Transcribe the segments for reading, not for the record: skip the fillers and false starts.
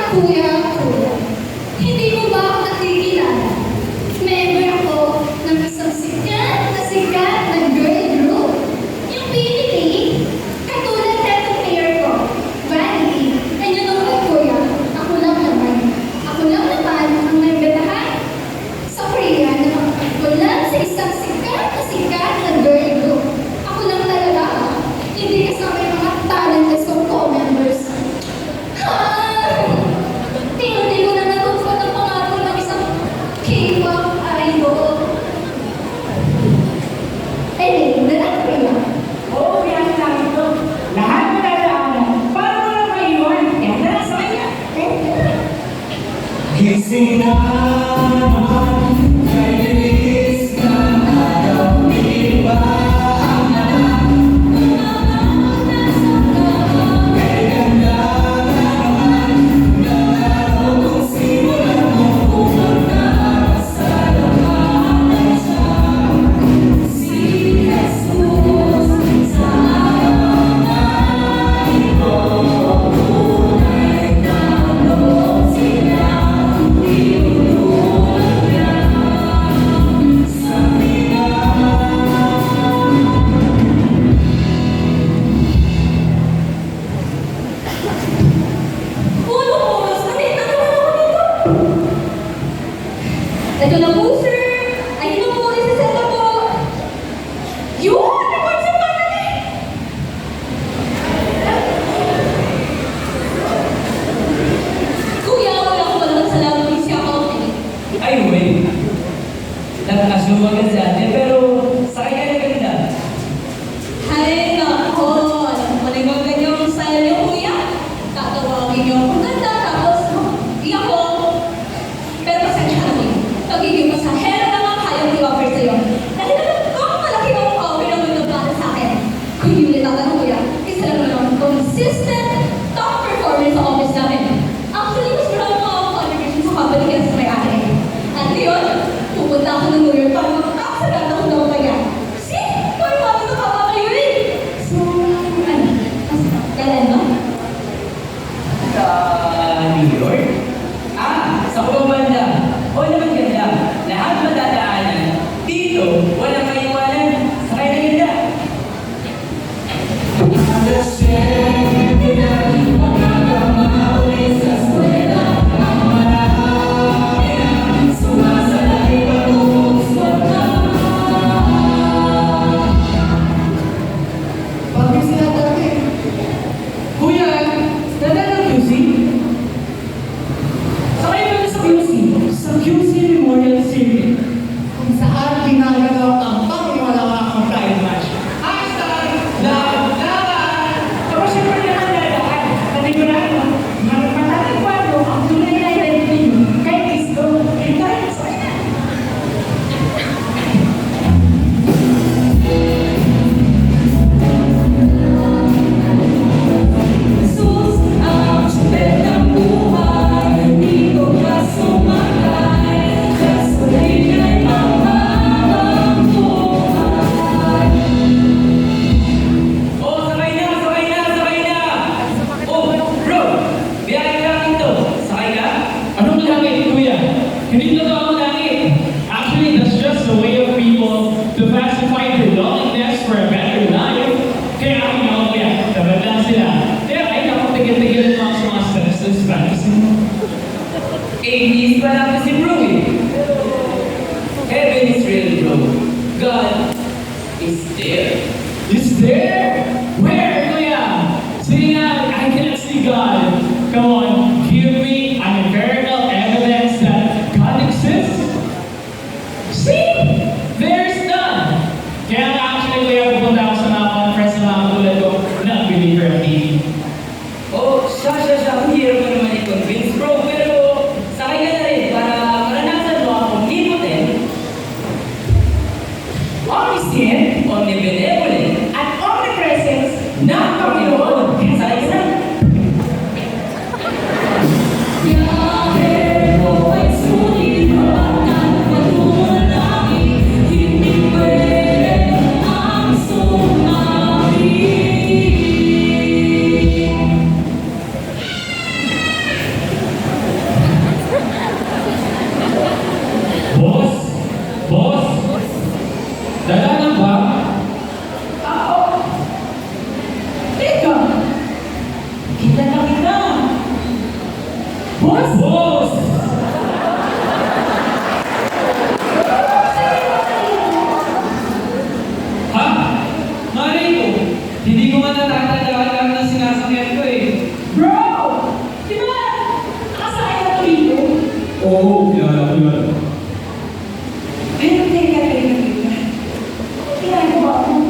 Kuya, hindi mo ba ako nakikilala? Member ako ng isang sikat na girl group. Yung PPT, katulad netong mayor ko, Vanity. And you know what, Kuya? Ako lang naman ang nagbetahan sa Korea na magpagkulan sa isang sikat na girl group. Ako lang talaga, hindi kasama yung mga talentless kong co-members. Hindi ko na natupad ang pangako ng isang K-pop idol. Dalag ko yun. Oo, yan lang ito. Lahat mo nadaanan. Paano mo na maiwan? Yan na lang sa kanya. Gising na naman, kay bilis na araw, di ba ang alam? Kay ganda na naman, nalaro kung simulan mo kung magkakasalamat siya. Si Jesus sa mga ito, tunay na loob sila. Ito na po, sir. Ayun na po, isa-set na po. Yun! Naman sa pangalan! Kuya, wala ko walang salamat din siya ako. Ay, wait. Nag-assume agad sa atin, pero sa kanya na ganda. Ay, nako. Alam mo na yung ganyang style niyo, kuya. Tatawagin niyo ako ganda, tapos iyak ko. Pero pasensya na kuya. Pagiging masahera na nga kayang i-offer sa'yo. Dahil alam ko ang malaki ang offer na mundo para sa akin. Kung hindi mo nitatanong kuya, isa lang naman consistent top performance sa office namin. Actually, mas marami mga contribution sa company kaya sa may-ari. At ngayon, pupunta ako ng New York para magkakasagat ako ng kaya. See? Para mami nakapa kayo eh. So, ano? Kailan ba? Sa New York? Sa kubang banda. O naman ganda. Lahat madadaanan. Dito, walang maiwanan. Sa kanya na ganda. Understand na mga kamawi sa eskwela, ang marami ang sumasalay patungong swata. Bakit sinatabi? Kuya, dadaan ng QC? Sakay ba na sa QC? Sa QC Memorial Series. Kung saan ginagawa ang pangwala ang pride match. Tapos siyempre naman dadaan. Kaniguran mo, matatagpuan mo ang tunay na identity nyo kay Cristo. And dahil sa kanya. Jesus, ang siyempre ng buhay, hindi ko ka sumakay, kasalinay ang habang buhay. Oh, sakay na! Oh, bro! Biyahe ka lang ito. Sakay ka? Anong langit, kuya? Hindi na ako langit. Actually, that's just the way of people to pacify their loneliness for a better life. Kaya ako nga, kuya, dapat lang sila. Kaya ay nakapagtigil-tigil lang sa mga stresses, fantasy mo. 80s pa lang si bro eh. Heaven is real, bro. God is there. Is there? Where, kuya? Sige nga, I cannot see God. Come on, give me an empirical evidence that God exists. See? There's none. Kaya nga actually, kuya, pupunta ako sa mga conference na mga tulad ko na believer of TV. Oh, siya. Hirap mo naman i-convince, bro. Pero sakay ka na rin para maranasan mo ang omnipotent, omniscient, omnibenevolent, at omnipresence ng Panginoon. Sakay ka na. Boss! Boss! Ha? Malay ko, hindi ko matatandaan lang na sinasakyan ko eh. Bro! Di ba? Nakasakay na to dito? Oo, kilala ko yun. Pero teka. Ginagawa mo?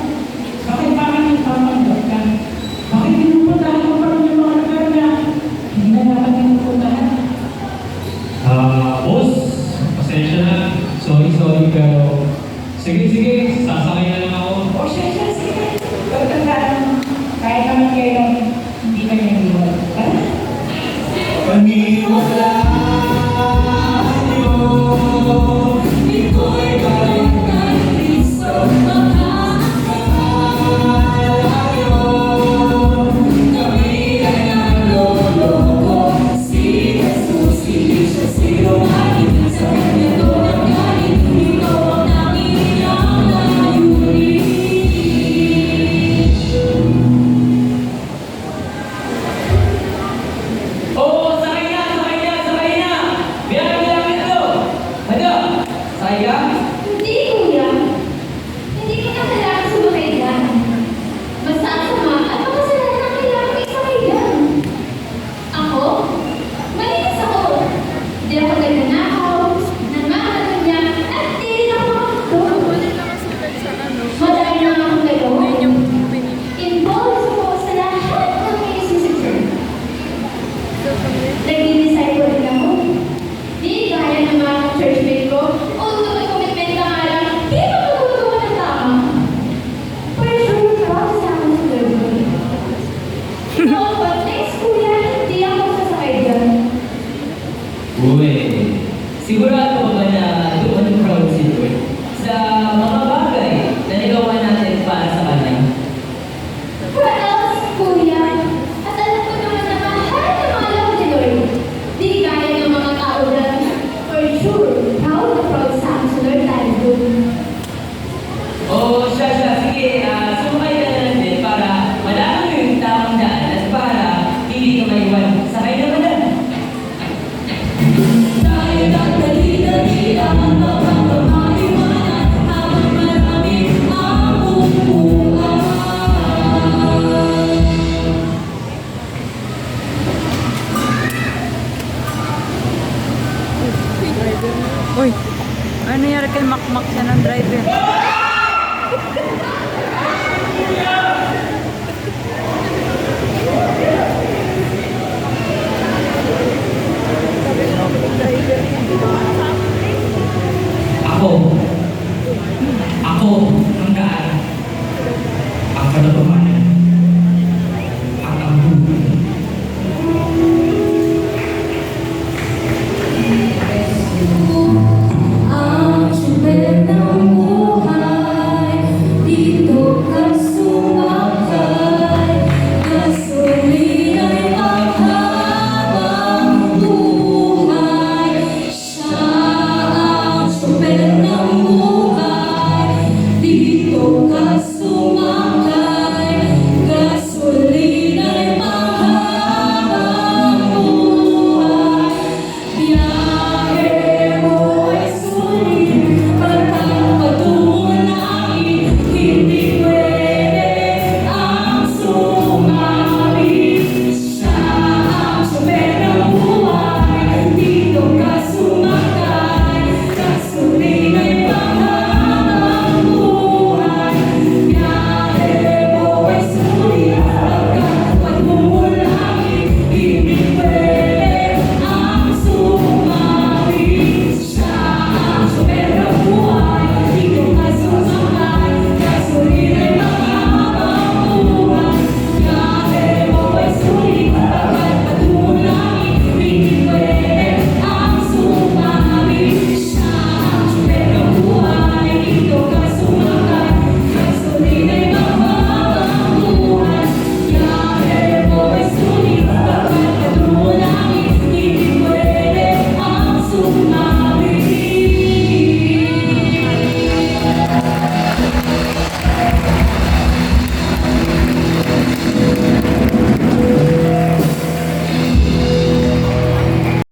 Bakit parang yung tamang ka? Bakit pinupuntahan mo pa rin yung mga lugar na hindi na dapat pinupuntahan? Boss, pasensya na. Sorry, pero sige, sasakay na lang ako. O siya, sige. Pagkakala mo, kahit naman kayo, hindi ka niya iwan. Tara. Paniwala niyo, ito'y galing kay Kristo. Makakalayo, kami ay naloloko. Si Jesus, hindi siya sinungaling. Sa kanya to nanggaling, ikaw ang nanging niyang layunin. Oo, sakay na! Bilang ito! Ano? Sakay ka? Hindi, kuya. Hindi ko na kailangan sumakay dyan. Basta ang sama at ang kasalanan ang kailangan ko isakay dyan. Ako? Malinis ako. Di ako nagnanakaw, nangangalan niya, at di rin ako makakot. Madami na akong galaw. Involved ako sa lahat ng may isisipin. Nag-disciple din ako. Di gaya ng mga churchmate ko, although may commitment ka nga lang, di ba magagawa ng tama? For sure, proud sa akin sa Lord ko. No, but next kuya, di ako sasakay dyan. Uy, sigurado ka ba na doon proud si Lord sa mga bagay na nagawa natin para sa Kanya? What else, kuya? At alam ko naman na mahal na mahal ako ni Lord. Di gaya ng mga tao dyan. For sure, proud na proud sa akin sa Lord dahil doon. Oo, siya. Sige, sumakay ka na lang din para malaman mo yung tamang daan at para hindi ka maiwan. Sakay naman na. Tayo nagdali-dali ang mapapamaliwanag habang marami ang upuan. Uy, ano nangyari kay Makmak siya ng driver?